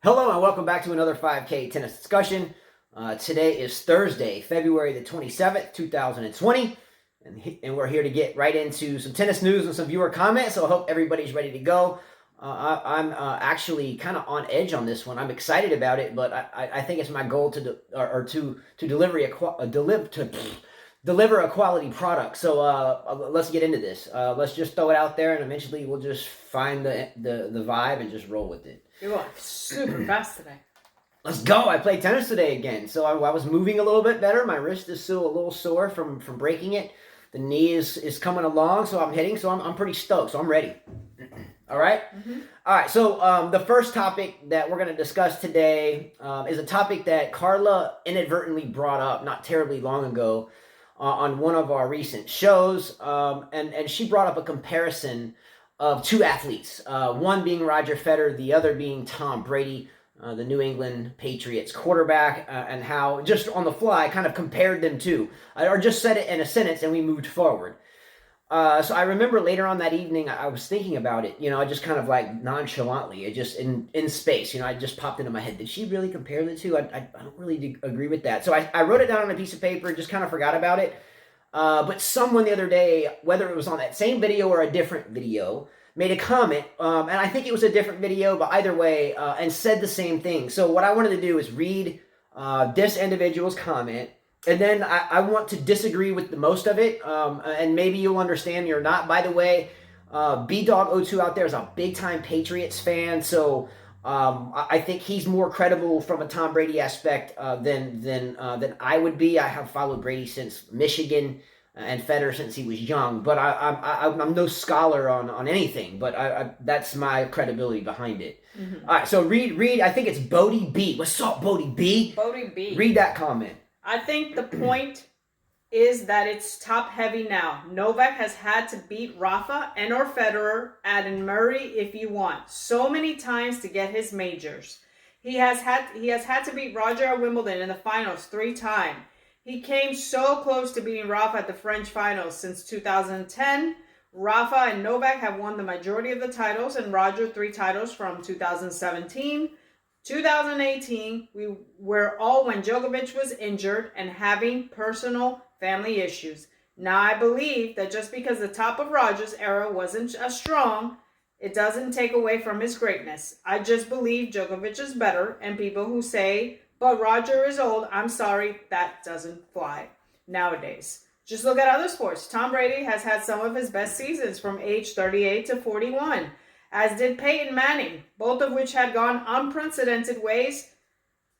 Hello and welcome back to another 5K tennis discussion. Today is Thursday, February the 27th, 2020, and we're here to get right into some tennis news and some viewer comments, so I hope everybody's ready to go. I'm actually kind of on edge on this one. I'm excited about it, but I think it's my goal to deliver a quality product. So let's get into this. Let's just throw it out there, and eventually we'll just find the vibe and just roll with it. You're going super fast today. Let's go. I played tennis today again. So I was moving a little bit better. My wrist is still a little sore from breaking it. The knee is coming along, so I'm hitting. So I'm pretty stoked. So I'm ready. All right? Mm-hmm. All right. So the first topic that we're going to discuss today is a topic that Carla inadvertently brought up not terribly long ago on one of our recent shows. And she brought up a comparison of two athletes, one being Roger Federer, the other being Tom Brady, the New England Patriots quarterback, and how just on the fly kind of compared them to, or just said it in a sentence and we moved forward. So I remember later on that evening, I was thinking about it, I just kind of like nonchalantly, it just in space, I just popped into my head. Did she really compare the two? I don't really agree with that. So I wrote it down on a piece of paper, just kind of forgot about it. But someone the other day, whether it was on that same video or a different video, made a comment, and I think it was a different video, but either way, and said the same thing. So what I wanted to do is read this individual's comment, and then I want to disagree with the most of it, and maybe you'll understand me or not. By the way, BDog02 out there is a big-time Patriots fan, so I think he's more credible from a Tom Brady aspect than I would be. I have followed Brady since Michigan and Federer since he was young, but I'm no scholar on anything, but that's my credibility behind it. Mm-hmm. All right, so read. I think it's Bodie B. What's up, Bodie B? Bodie B. Read that comment. I think the point is that it's top heavy now. Novak has had to beat Rafa and or Federer, add in Murray if you want, so many times to get his majors. He has had to beat Roger at Wimbledon in the finals 3 times. He came so close to beating Rafa at the French finals since 2010. Rafa and Novak have won the majority of the titles, and Roger 3 titles from 2017. 2018, we were all when Djokovic was injured and having personal family issues. Now I believe that just because the top of Roger's era wasn't as strong, it doesn't take away from his greatness. I just believe Djokovic is better, and people who say, but Roger is old, I'm sorry, that doesn't fly nowadays. Just look at other sports. Tom Brady has had some of his best seasons from age 38 to 41, as did Peyton Manning, both of which had gone unprecedented ways.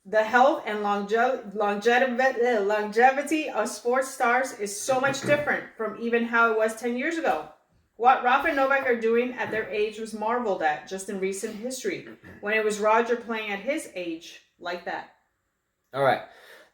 The health and longevity of sports stars is so much different from even how it was 10 years ago. What Rafa and Novak are doing at their age was marveled at just in recent history, when it was Roger playing at his age like that. All right.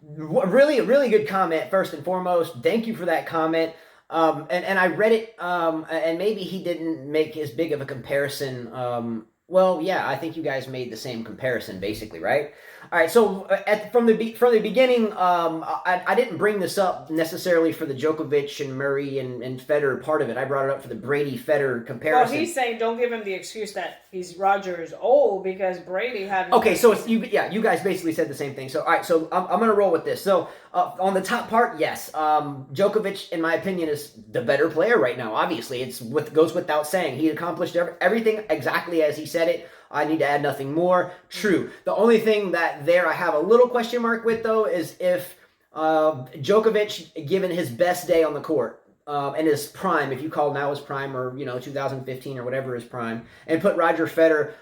Really, a really good comment, first and foremost. Thank you for that comment. And I read it, and maybe he didn't make as big of a comparison. Well, yeah, I think you guys made the same comparison, basically, right? All right, so from the beginning, I didn't bring this up necessarily for the Djokovic and Murray and Federer part of it. I brought it up for the Brady-Federer comparison. Well, he's saying don't give him the excuse that Roger is old because Brady had... Okay, so it's you guys basically said the same thing. So, all right, so I'm going to roll with this. So, on the top part, yes, Djokovic, in my opinion, is the better player right now. Obviously, goes without saying. He accomplished everything exactly as he said it. I need to add nothing more. True. The only thing that I have a little question mark with, though, is if Djokovic, given his best day on the court, and his prime, if you call now his prime, or 2015 or whatever his prime, and put Roger Federer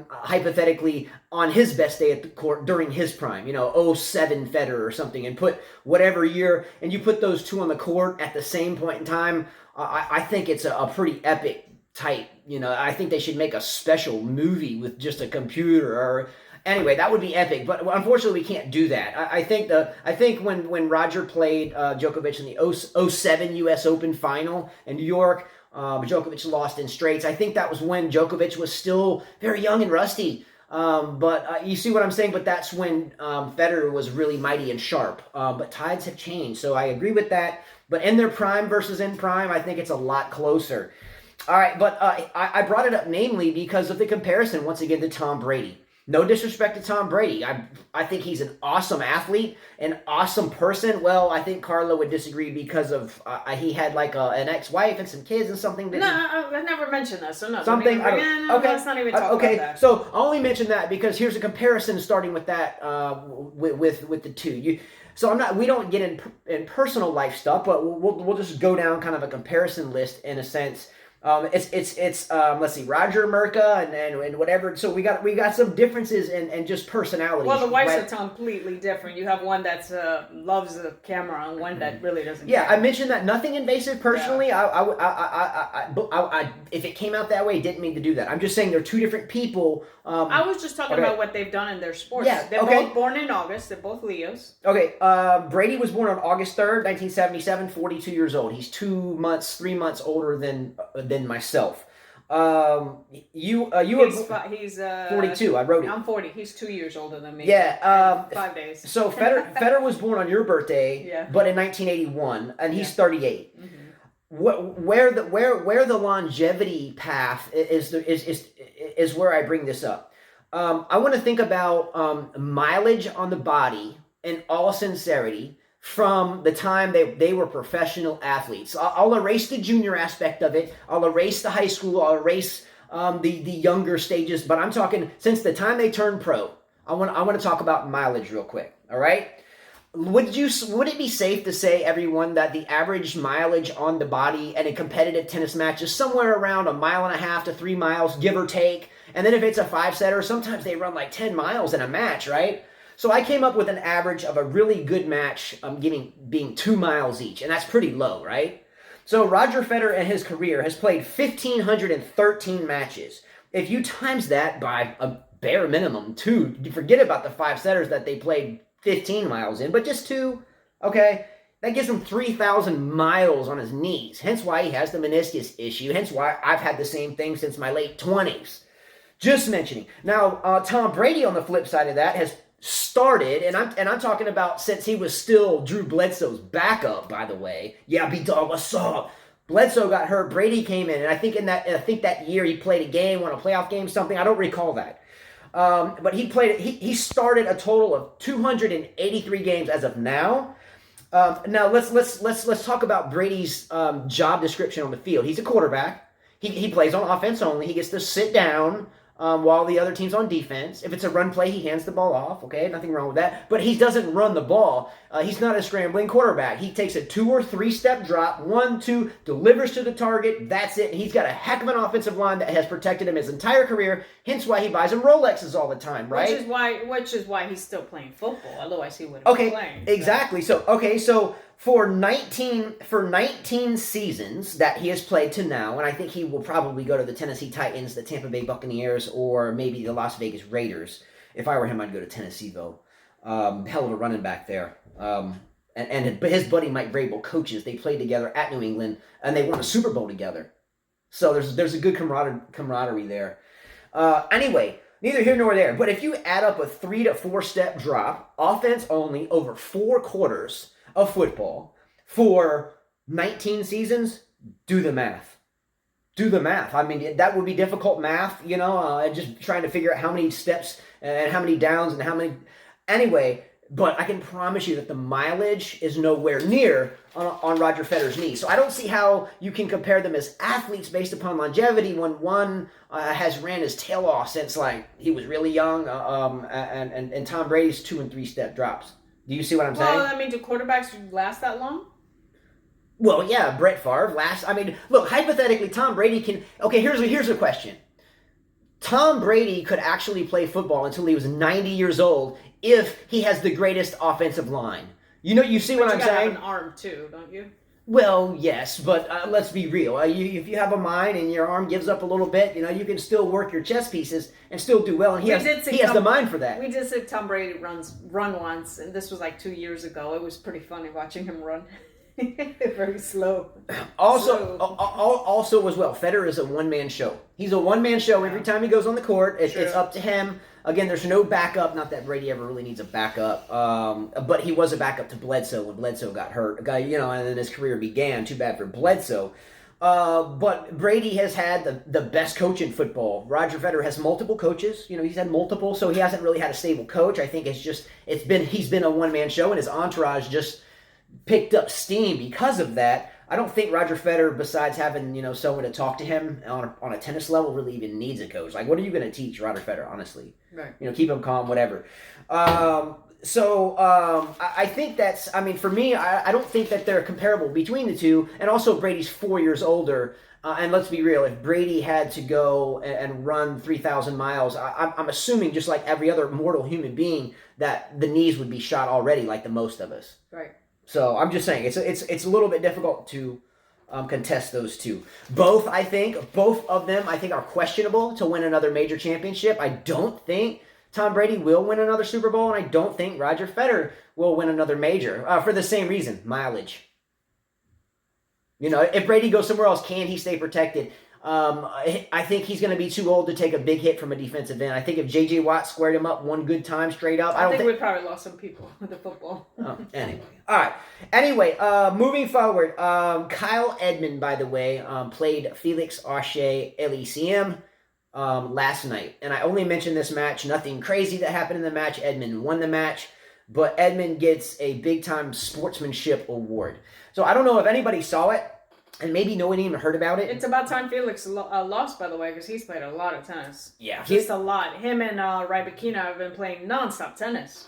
hypothetically on his best day at the court during his prime, 07 Federer or something, and put whatever year, and you put those two on the court at the same point in time, I think it's a pretty epic type. I think they should make a special movie with just a computer, or anyway, that would be epic. But unfortunately, we can't do that. I think when Roger played Djokovic in the 07 U.S. Open final in New York, Djokovic lost in straights. I think that was when Djokovic was still very young and rusty. But you see what I'm saying? But that's when Federer was really mighty and sharp. But tides have changed, so I agree with that. But in their prime versus in prime, I think it's a lot closer. All right, but I brought it up namely because of the comparison, once again, to Tom Brady. No disrespect to Tom Brady. I think he's an awesome athlete, an awesome person. Well, I think Carla would disagree because of he had like an ex-wife and some kids and something. No, I never mentioned that. So no. Something. Okay. Let's not even talk about that. So I only mention that because here's a comparison starting with that with the two. So we don't get in personal life stuff, but we'll just go down kind of a comparison list in a sense. It's let's see, Roger Merca and whatever. So we got some differences in just personalities. Well, the wives are completely different. You have one that loves the camera and one that really doesn't. Yeah, care. I mentioned that nothing invasive personally. Yeah. I if it came out that way, didn't mean to do that. I'm just saying they're two different people. I was just talking about what they've done in their sports. Yeah, they're both born in August. They're both Leos. Okay, Brady was born on August 3rd, 1977, 42 years old. He's 3 months older than myself. He's 42. I wrote it. I'm 40. He's 2 years older than me. Yeah. 5 days. So Federer was born on your birthday, but in 1981, and he's 38. Mm-hmm. Where the longevity path is where I bring this up. I want to think about mileage on the body in all sincerity from the time they were professional athletes. I'll erase the junior aspect of it. I'll erase the high school. I'll erase the younger stages. But I'm talking since the time they turned pro. I want to talk about mileage real quick. All right. Would it be safe to say, everyone, that the average mileage on the body in a competitive tennis match is somewhere around 1.5 miles to 3 miles, give or take? And then if it's a 5-setter, sometimes they run like 10 miles in a match, right? So I came up with an average of a really good match being 2 miles each, and that's pretty low, right? So Roger Federer in his career has played 1,513 matches. If you times that by a bare minimum 2, you forget about the 5-setters that they played 15 miles in, but just 2, okay? That gives him 3,000 miles on his knees, hence why he has the meniscus issue, hence why I've had the same thing since my late 20s. Just mentioning. Now, Tom Brady on the flip side of that has started, and I'm talking about since he was still Drew Bledsoe's backup, by the way. Yeah, B-Dog, what's up? Bledsoe got hurt, Brady came in, and I think that year he played a game, won a playoff game, something. I don't recall that. But he started a total of 283 games as of now. Now let's talk about Brady's job description on the field. He's a quarterback. He plays on offense only. He gets to sit down while the other team's on defense. If it's a run play, he hands the ball off. Okay, nothing wrong with that. But he doesn't run the ball. He's not a scrambling quarterback. He takes a 2 or 3 step drop, 1, 2, delivers to the target. That's it. And he's got a heck of an offensive line that has protected him his entire career. Hence why he buys him Rolexes all the time, right? Which is why he's still playing football. Otherwise, he wouldn't be playing. Exactly. So for 19 seasons that he has played to now, and I think he will probably go to the Tennessee Titans, the Tampa Bay Buccaneers, or maybe the Las Vegas Raiders. If I were him, I'd go to Tennessee, though. Hell of a running back there. And his buddy Mike Vrabel coaches. They played together at New England, and they won a Super Bowl together. So there's a good camaraderie there. Anyway, neither here nor there. But if you add up a 3 to 4 step drop, offense only, over 4 quarters of football for 19 seasons, do the math. Do the math. I mean, that would be difficult math, just trying to figure out how many steps and how many downs and how many. Anyway, but I can promise you that the mileage is nowhere near on Roger Federer's knee. So I don't see how you can compare them as athletes based upon longevity when one has ran his tail off since like he was really young, and Tom Brady's 2 and 3 step drops. Do you see what I'm saying? Well, I mean, do quarterbacks last that long? Well, yeah, Brett Favre lasts. I mean, look, hypothetically, Tom Brady can. Okay, here's a question. Tom Brady could actually play football until he was 90 years old if he has the greatest offensive line. You see what I'm saying? You have an arm too, don't you? Well, yes, but let's be real. If you have a mind and your arm gives up a little bit, you can still work your chess pieces and still do well. And he has the mind for that. We just said Tom Brady run once, and this was like 2 years ago. It was pretty funny watching him run. Very slow. Also as well, Federer is a one-man show. He's a one-man show. Every time he goes on the court, it's up to him. Again, there's no backup. Not that Brady ever really needs a backup. But he was a backup to Bledsoe when Bledsoe got hurt. And then his career began. Too bad for Bledsoe. But Brady has had the best coach in football. Roger Federer has multiple coaches. He's had multiple, so he hasn't really had a stable coach. I think he's been a one-man show, and his entourage just picked up steam because of that. I don't think Roger Federer, besides having someone to talk to him on a tennis level, really even needs a coach. Like, what are you going to teach Roger Federer? Honestly, right? Keep him calm, whatever. I think that's. I mean, for me, I don't think that they're comparable between the two. And also, Brady's 4 years older. And let's be real, if Brady had to go and run 3,000 miles, I'm assuming, just like every other mortal human being, that the knees would be shot already, like the most of us. Right. So I'm just saying, it's a little bit difficult to contest those two. Both of them, I think, are questionable to win another major championship. I don't think Tom Brady will win another Super Bowl, and I don't think Roger Federer will win another major for the same reason, mileage. If Brady goes somewhere else, can he stay protected? I think he's going to be too old to take a big hit from a defensive end. I think if J.J. Watt squared him up one good time straight up, I think we probably lost some people with the football. Anyway. All right. Anyway, moving forward, Kyle Edmund, by the way, played Felix Auger Aliassime last night. And I only mentioned this match, nothing crazy that happened in the match. Edmund won the match, but Edmund gets a big-time sportsmanship award. So I don't know if anybody saw it, and maybe no one even heard about it. It's about time Felix lost, by the way, because he's played a lot of tennis. Yeah. Just a lot. Him and Rybakina have been playing nonstop tennis.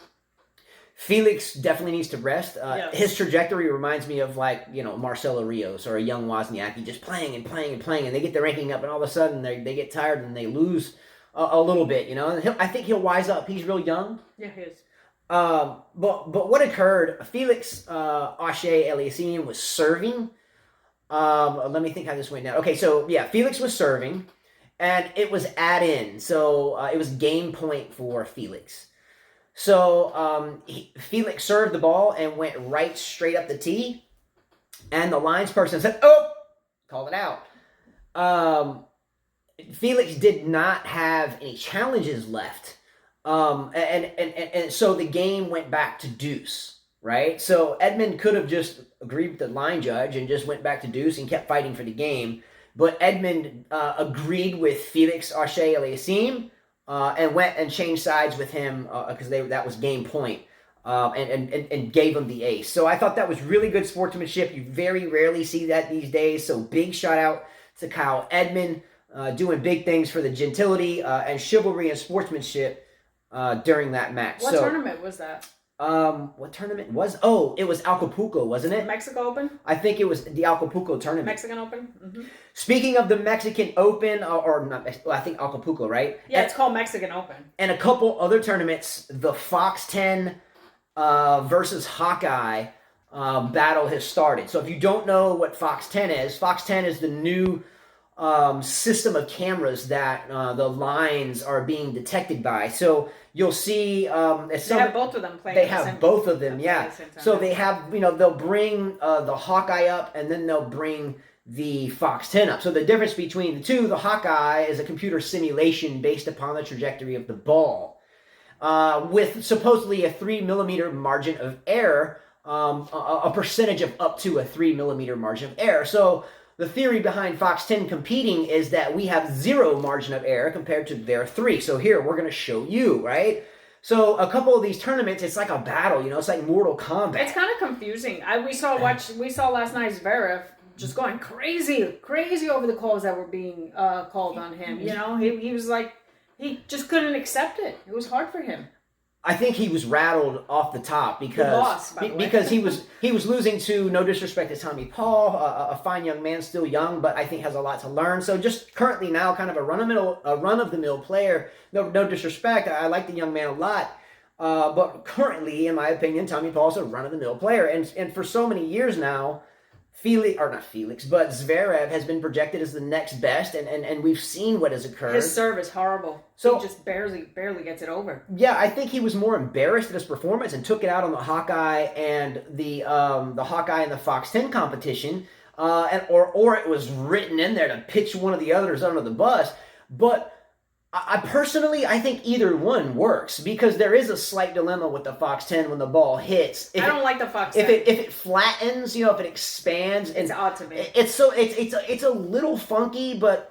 Felix definitely needs to rest. Yes. His trajectory reminds me of Marcelo Rios or a young Wozniacki, just playing and playing and playing, and they get their ranking up, and all of a sudden they get tired and they lose a little bit, And I think he'll wise up. He's real young. Yeah, he is. But what occurred? Felix Auger Aliassime was serving. Let me think how this went down. Okay, so yeah, Felix was serving, and it was add-in, so it was game point for Felix. So Felix served the ball and went right straight up the tee, and the lines person said, "Oh," called it out. Felix did not have any challenges left, and so the game went back to deuce. Right? So Edmund could have just agreed with the line judge and just went back to deuce and kept fighting for the game. But Edmund agreed with Felix Auger Aliassime and went and changed sides with him because that was game point and gave him the ace. So I thought that was really good sportsmanship. You very rarely see that these days. So big shout out to Kyle Edmund doing big things for the gentility and chivalry and sportsmanship during that match. What tournament was that? What tournament was? Oh, it was Acapulco, wasn't it? Mexico Open? I think it was the Acapulco tournament. Mexican Open? Mm-hmm. Speaking of the Mexican Open, or not, I think Acapulco, right? Yeah, it's called Mexican Open. And a couple other tournaments, the FOXTENN versus Hawkeye battle has started. So if you don't know what FOXTENN is the new system of cameras that the lines are being detected by. So you'll see. They have both of them playing. They have both of them, yeah. So they have, they'll bring the Hawkeye up, and then they'll bring the FOXTENN up. So the difference between the two, the Hawkeye is a computer simulation based upon the trajectory of the ball, with supposedly a 3 millimeter margin of error, a percentage of up to a 3 millimeter margin of error. So the theory behind FOXTENN competing is that we have 0 margin of error compared to their 3. So here, we're going to show you, right? So a couple of these tournaments, it's like a battle, it's like Mortal Kombat. It's kind of confusing. We saw last night's Zverev just going crazy over the calls that were being called on him. He was like, he just couldn't accept it. It was hard for him. I think he was rattled off the top because he was losing to, no disrespect to Tommy Paul, a fine young man, still young, but I think has a lot to learn. So just currently now, kind of a run of the mill player. No disrespect. I like the young man a lot, but currently, in my opinion, Tommy Paul's a run of the mill player, and for so many years now, Zverev has been projected as the next best, and we've seen what has occurred. His serve is horrible. So he just barely gets it over. Yeah, I think he was more embarrassed at his performance and took it out on the Hawkeye and the FOXTENN competition, or it was written in there to pitch one of the others under the bus. But I personally, I think either one works because there is a slight dilemma with the FOXTENN when the ball hits. I don't like the FOXTENN. If it flattens, if it expands, it's odd to me. It's a little funky, but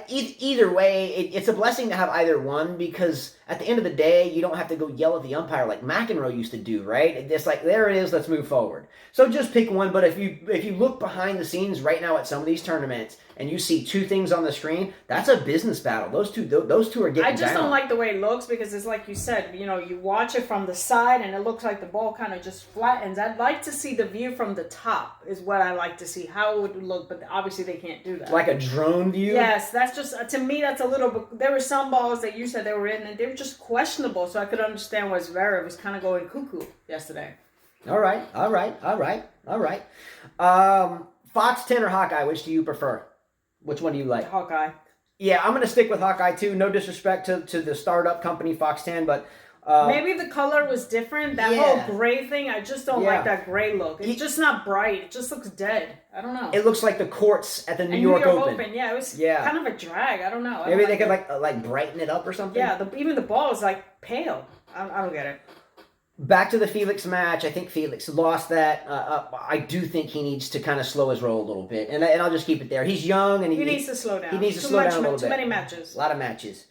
either way, it's a blessing to have either one because at the end of the day, you don't have to go yell at the umpire like McEnroe used to do, right? It's like there it is, let's move forward. So just pick one. But if you look behind the scenes right now at some of these tournaments and you see two things on the screen, that's a business battle. Those two are getting. I just don't like the way it looks because it's like you said, you watch it from the side and it looks like the ball kind of just flattens. I'd like to see the view from the top is what I like to see, how it would look, but obviously they can't do that. Like a drone view? Yes, that's just, to me, that's a little bit, there were some balls that you said they were in and they were just questionable, so I could understand why Zverev was kind of going cuckoo yesterday. All right. FOXTENN or Hawkeye, which do you prefer? Which one do you like? Hawkeye. Yeah, I'm going to stick with Hawkeye too. No disrespect to the startup company FOXTENN, but maybe the color was different. That whole gray thing, I just don't like that gray look. It's just not bright. It just looks dead. I don't know. It looks like the courts at the New York Open. Yeah, it was kind of a drag. I don't know. Maybe they could like brighten it up or something. Yeah, even the ball is like pale. I don't get it. Back to the Felix match. I think Felix lost that. I do think he needs to kind of slow his roll a little bit, and I'll just keep it there. He's young, and he needs to slow down. He needs to slow down a little bit. Too many matches. A lot of matches.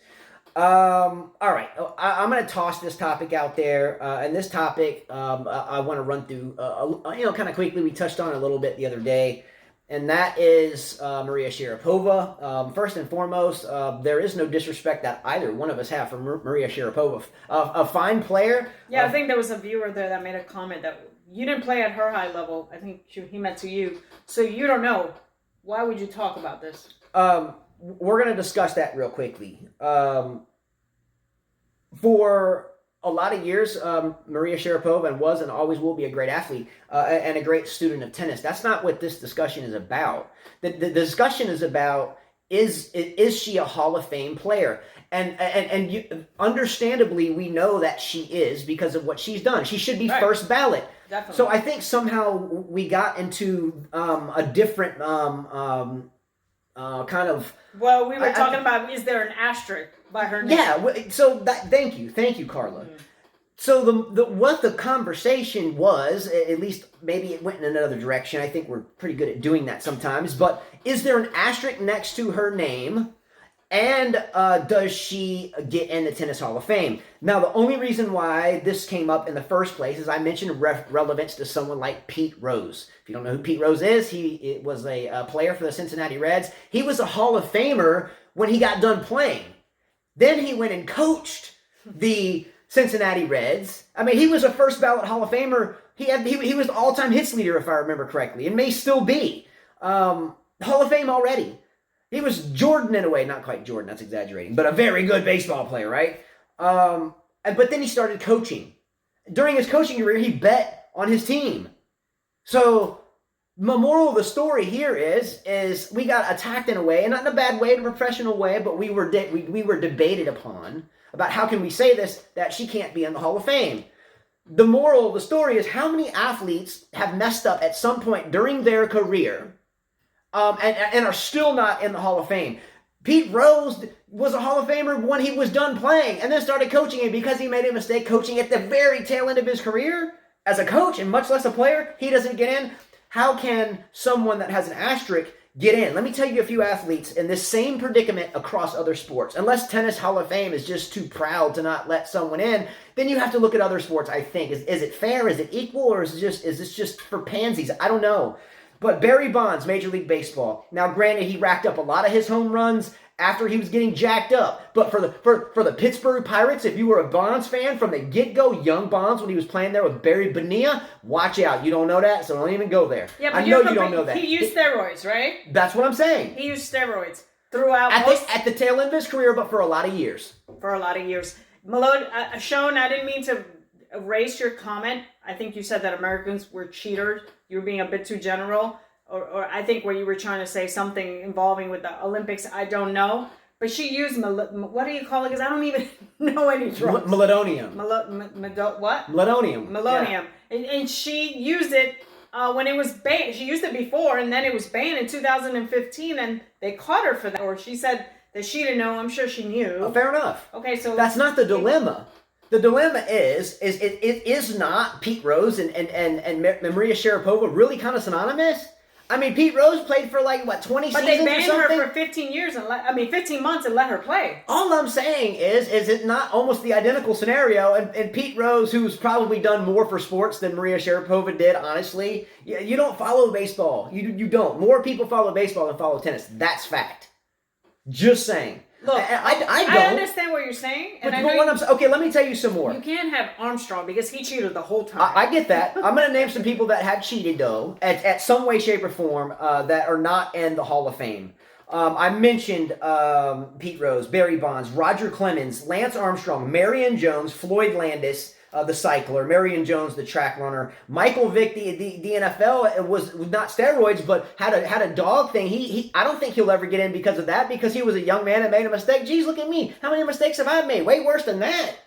All right, I'm going to toss this topic out there, and this topic I want to run through, kind of quickly. We touched on it a little bit the other day, and that is Maria Sharapova. First and foremost, there is no disrespect that either one of us have for Maria Sharapova. A fine player. Yeah, I think there was a viewer there that made a comment that you didn't play at her high level. I think he meant to you. So you don't know. Why would you talk about this? We're going to discuss that real quickly. For a lot of years, Maria Sharapova was and always will be a great athlete and a great student of tennis. That's not what this discussion is about. The discussion is about is she a Hall of Fame player? And you, understandably, we know that she is because of what she's done. She should be first ballot. Definitely. So I think somehow we got into a different kind of. Well, we were talking about, is there an asterisk by her name? Yeah, so thank you, Carla. Mm-hmm. So what the conversation was, at least maybe it went in another direction. I think we're pretty good at doing that sometimes. But is there an asterisk next to her name? And does she get in the Tennis Hall of Fame? Now, the only reason why this came up in the first place is I mentioned relevance to someone like Pete Rose. If you don't know who Pete Rose is, he was a player for the Cincinnati Reds. He was a Hall of Famer when he got done playing. Then he went and coached the Cincinnati Reds. I mean, he was a first ballot Hall of Famer. He was the all-time hits leader, if I remember correctly, and may still be. Hall of Fame already. He was Jordan in a way, not quite Jordan, that's exaggerating, but a very good baseball player, right? But then he started coaching. During his coaching career, he bet on his team. So the moral of the story here is we got attacked in a way, and not in a bad way, in a professional way, but we were debated upon about how can we say this, that she can't be in the Hall of Fame. The moral of the story is how many athletes have messed up at some point during their career and are still not in the Hall of Fame. Pete Rose was a Hall of Famer when he was done playing and then started coaching, and because he made a mistake coaching at the very tail end of his career as a coach and much less a player, he doesn't get in. How can someone that has an asterisk get in? Let me tell you a few athletes in this same predicament across other sports. Unless Tennis Hall of Fame is just too proud to not let someone in, then you have to look at other sports, I think. Is it fair? Is it equal? Or is this just for pansies? I don't know. But Barry Bonds, Major League Baseball. Now, granted, he racked up a lot of his home runs after he was getting jacked up. But for the Pittsburgh Pirates, if you were a Bonds fan from the get-go, young Bonds, when he was playing there with Barry Bonilla, watch out. You don't know that, so don't even go there. Yeah, but I know you don't know that. He used steroids, right? That's what I'm saying. He used steroids throughout at the tail end of his career, but for a lot of years. For a lot of years. Malone, Sean, I didn't mean to erase your comment. I think you said that Americans were cheaters. You were being a bit too general. Or I think where you were trying to say something involving with the Olympics. I don't know. But she used, what do you call it? Because I don't even know any drugs. Melatonin. What? Melatonin. Melatonin. Yeah. And she used it when it was banned. She used it before, and then it was banned in 2015, and they caught her for that. Or she said That she didn't know. I'm sure she knew. Fair enough. Okay, so that's not the dilemma. The dilemma is it is not Pete Rose and Maria Sharapova really kind of synonymous? I mean, Pete Rose played for 20 seasons or something. But they banned her for 15 years 15 months and let her play. All I'm saying is it not almost the identical scenario? And Pete Rose, who's probably done more for sports than Maria Sharapova did, honestly, you don't follow baseball. You don't. More people follow baseball than follow tennis. That's fact. Just saying. Look, I don't. I understand what you're saying. And okay, let me tell you some more. You can't have Armstrong because he cheated the whole time. I get that. I'm going to name some people that have cheated, though, at some way, shape, or form that are not in the Hall of Fame. I mentioned Pete Rose, Barry Bonds, Roger Clemens, Lance Armstrong, Marion Jones, Floyd Landis, the cycler, Marion Jones, the track runner, Michael Vick, the NFL was not steroids, but had a dog thing. I don't think he'll ever get in because of that, because he was a young man that made a mistake. Geez, look at me. How many mistakes have I made? Way worse than that.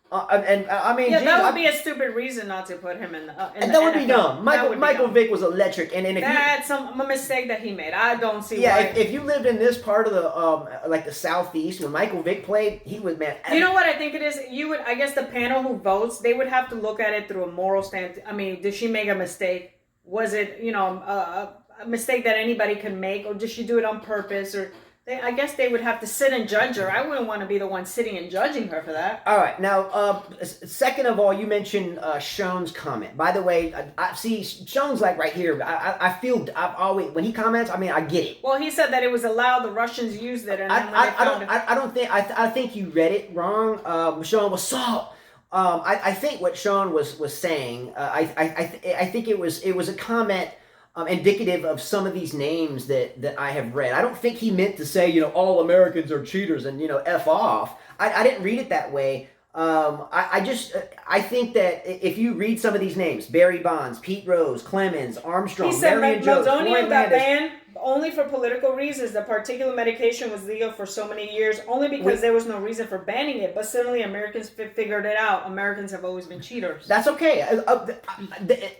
I mean, that would be a stupid reason not to put him in the and that would be dumb. Michael Vick was electric, and if that's a mistake that he made. I don't see. Yeah, why. If you lived in this part of the the southeast when Michael Vick played, he was You know what I think it is? I guess the panel who votes, they would have to look at it through a moral stance. I mean, did she make a mistake? Was it a mistake that anybody can make, or did she do it on purpose? Or I guess they would have to sit and judge her. I wouldn't want to be the one sitting and judging her for that. All right. Now, second of all, you mentioned Sean's comment. By the way, I see Sean's right here. I've always, when he comments, I get it. Well, he said that it was allowed. The Russians used it. And I think you read it wrong. Sean was salt. I think what Sean was saying, I think it was a comment indicative of some of these names that I have read. I don't think he meant to say, all Americans are cheaters and, F off. I didn't read it that way. I think that if you read some of these names, Barry Bonds, Pete Rose, Clemens, Armstrong, Marion Jones, Floyd Landis, only for political reasons. The particular medication was legal for so many years, only because there was no reason for banning it. But suddenly Americans figured it out. Americans have always been cheaters. That's okay.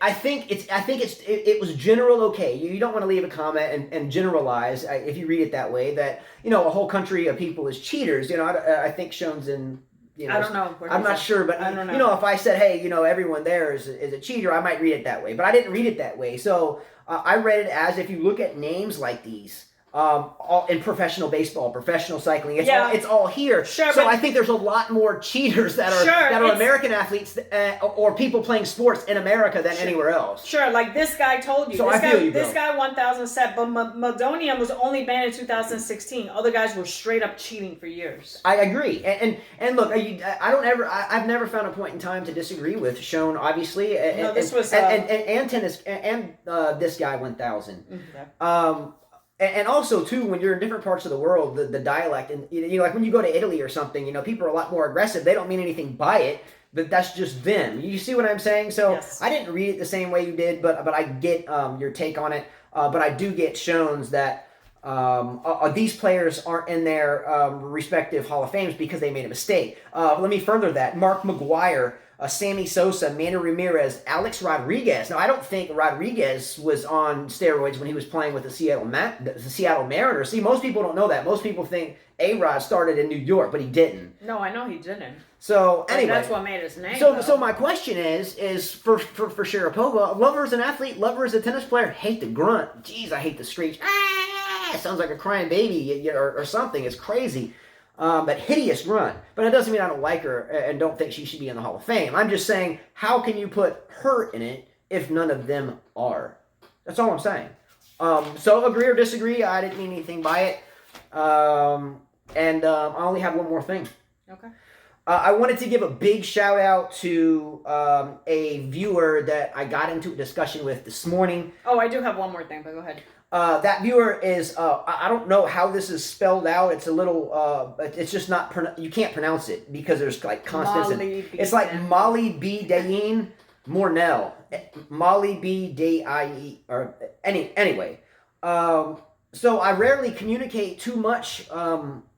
I think it was general okay. You don't want to leave a comment and generalize if you read it that way that a whole country of people is cheaters. I think Sean's in. I don't know. I'm not sure, but I don't know. If I said, hey, everyone there is a cheater, I might read it that way. But I didn't read it that way. So I read it as if you look at names like these, all in professional baseball, professional cycling, it's all here. Sure, so I think there's a lot more cheaters that are American athletes or people playing sports in America than anywhere else. Sure, like this guy told you. So this guy 1,000 set, but Molybdaenmornell was only banned in 2016. Other guys were straight up cheating for years. I agree, and look, I've never found a point in time to disagree with Sean. Obviously, and tennis and this guy 1,000. Okay. And also, too, when you're in different parts of the world, the dialect, and like when you go to Italy or something, people are a lot more aggressive. They don't mean anything by it, but that's just them. You see what I'm saying? So yes. I didn't read it the same way you did, but I get your take on it. But I do get Sean's that these players aren't in their respective Hall of Fames because they made a mistake. Let me further that. Mark McGuire, Sammy Sosa, Manny Ramirez, Alex Rodriguez. Now, I don't think Rodriguez was on steroids when he was playing with the Seattle Mariners. See, most people don't know that. Most people think A-Rod started in New York, but he didn't. No, I know he didn't. So, anyway. That's what made his name. So my question is for Sharapova, love her as an athlete, love her as a tennis player, hate the grunt. Jeez, I hate the screech. It sounds like a crying baby or something. It's crazy. But hideous run. But it doesn't mean I don't like her and don't think she should be in the Hall of Fame. I'm just saying, how can you put her in it if none of them are? That's all I'm saying. So agree or disagree, I didn't mean anything by it. And I only have one more thing. Okay. I wanted to give a big shout out to a viewer that I got into a discussion with this morning. Oh, I do have one more thing, but go ahead. That viewer is, I don't know how this is spelled out. It's a little, it's just not, you can't pronounce it because there's consonants. It's like Molybdaenmornell. Molybdaenmornell, or anyway. So I rarely communicate too much,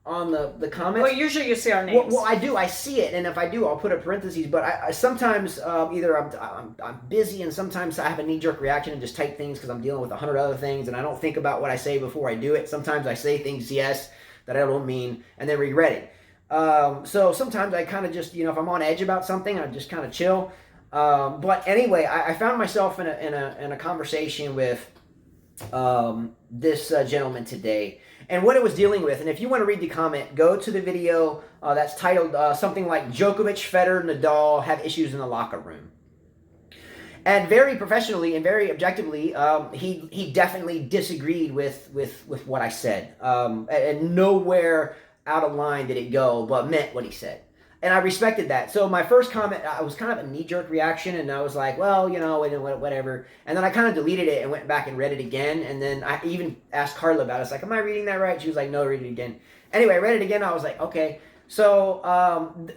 on the comments. Well, usually you see our names. Well, I do. I see it, and if I do, I'll put a parentheses. But I sometimes either I'm busy, and sometimes I have a knee-jerk reaction and just type things because I'm dealing with 100 other things, and I don't think about what I say before I do it. Sometimes I say things, yes, that I don't mean and then regret it. So sometimes I kind of just, if I'm on edge about something, I just kind of chill. But anyway, I found myself in a conversation with this gentleman today, and what it was dealing with. And if you want to read the comment, go to the video that's titled something like "Djokovic, Federer, Nadal have issues in the locker room." And very professionally and very objectively, he definitely disagreed with what I said, and nowhere out of line did it go, but meant what he said. And I respected that. So my first comment, I was kind of a knee-jerk reaction, and I was like, well, whatever. And then I kind of deleted it and went back and read it again. And then I even asked Carla about it. I was like, am I reading that right? She was like, no, read it again. Anyway, I read it again. I was like, okay. So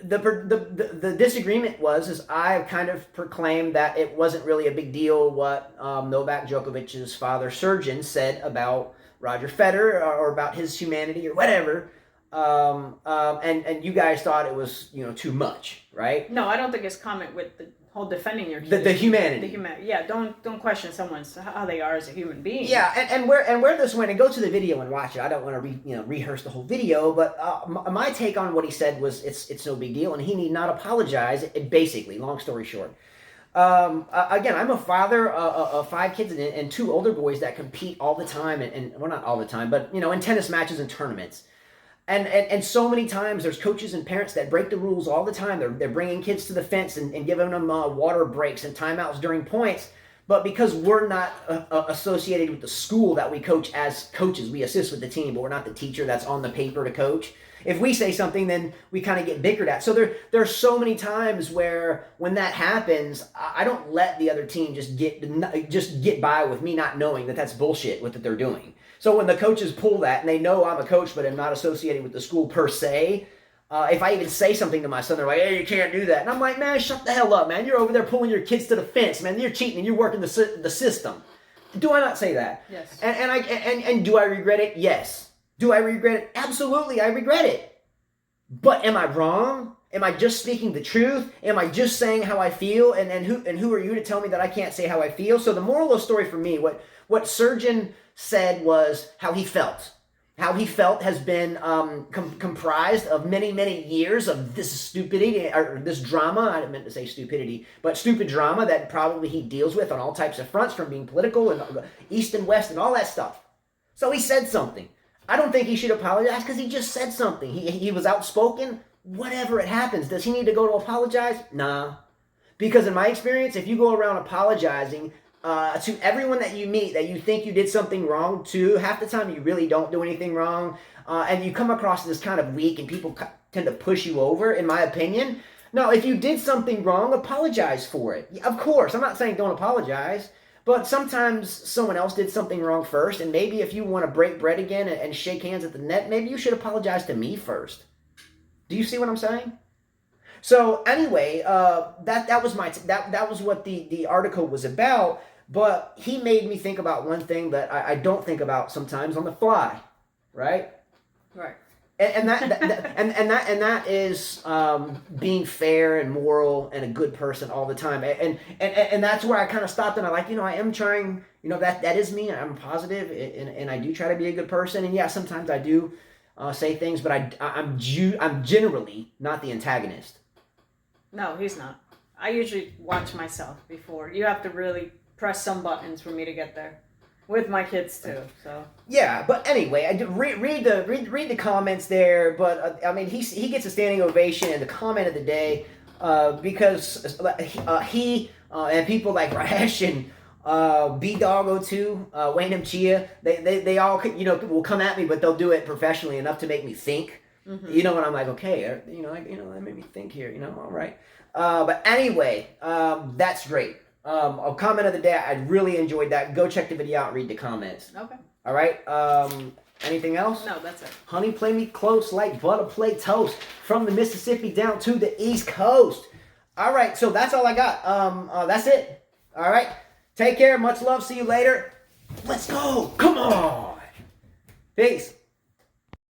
the disagreement is I kind of proclaimed that it wasn't really a big deal what Novak Djokovic's father, Srdjan, said about Roger Federer or about his humanity or whatever. And you guys thought it was, too much, right? No, I don't think his comment with the whole defending your the humanity. The humanity. Yeah, don't question someone's how they are as a human being. Yeah, and where this went, and go to the video and watch it. I don't want to rehearse the whole video, but my take on what he said was it's no big deal, and he need not apologize. Basically, long story short. Again, I'm a father of 5 kids and 2 older boys that compete all the time, and well, not all the time, but in tennis matches and tournaments. And so many times there's coaches and parents that break the rules all the time. They're bringing kids to the fence and giving them water breaks and timeouts during points. But because we're not associated with the school that we coach as coaches, we assist with the team, but we're not the teacher that's on the paper to coach. If we say something, then we kind of get bickered at. So there's so many times where when that happens, I don't let the other team just get by with me not knowing that that's bullshit what they're doing. So when the coaches pull that, and they know I'm a coach, but I'm not associated with the school per se, if I even say something to my son, they're like, hey, you can't do that. And I'm like, man, shut the hell up, man. You're over there pulling your kids to the fence, man. You're cheating and you're working the system. Do I not say that? Yes. And do I regret it? Yes. Do I regret it? Absolutely, I regret it. But am I wrong? Am I just speaking the truth? Am I just saying how I feel? And who are you to tell me that I can't say how I feel? So the moral of the story for me, what Srdjan said was how he felt. How he felt has been comprised of many, many years of this stupidity, or this drama. I didn't meant to say stupidity, but stupid drama that probably he deals with on all types of fronts, from being political and east and west and all that stuff. So he said something. I don't think he should apologize because he just said something. He was outspoken. Whatever it happens, does he need to go to apologize? Nah. Because in my experience, if you go around apologizing to everyone that you meet that you think you did something wrong to, half the time you really don't do anything wrong, and you come across as kind of weak and people tend to push you over, in my opinion. No, if you did something wrong, apologize for it. Of course, I'm not saying don't apologize, but sometimes someone else did something wrong first, and maybe if you want to break bread again and shake hands at the net, maybe you should apologize to me first. Do you see what I'm saying? So anyway, that was what the article was about. But he made me think about one thing that I don't think about sometimes on the fly, right? Right. And that is being fair and moral and a good person all the time. And that's where I kind of stopped and I am trying. That is me. I'm positive and I do try to be a good person. And yeah, sometimes I do say things, but I'm generally not the antagonist. No, he's not. I usually watch myself before. You have to really press some buttons for me to get there. With my kids too, so. Yeah, but anyway, I read the comments there. But he gets a standing ovation in the comment of the day because he and people like Rash and B-Doggo2, Wayne M. Chia, they all will come at me, but they'll do it professionally enough to make me think. Mm-hmm. And I'm like, okay, that made me think here. All right. But anyway, that's great. A comment of the day, I really enjoyed that. Go check the video out and read the comments. Okay. All right. Anything else? No, that's it. Honey, play me close like butter play toast from the Mississippi down to the East Coast. All right. So that's all I got. That's it. All right. Take care. Much love. See you later. Let's go. Come on. Peace.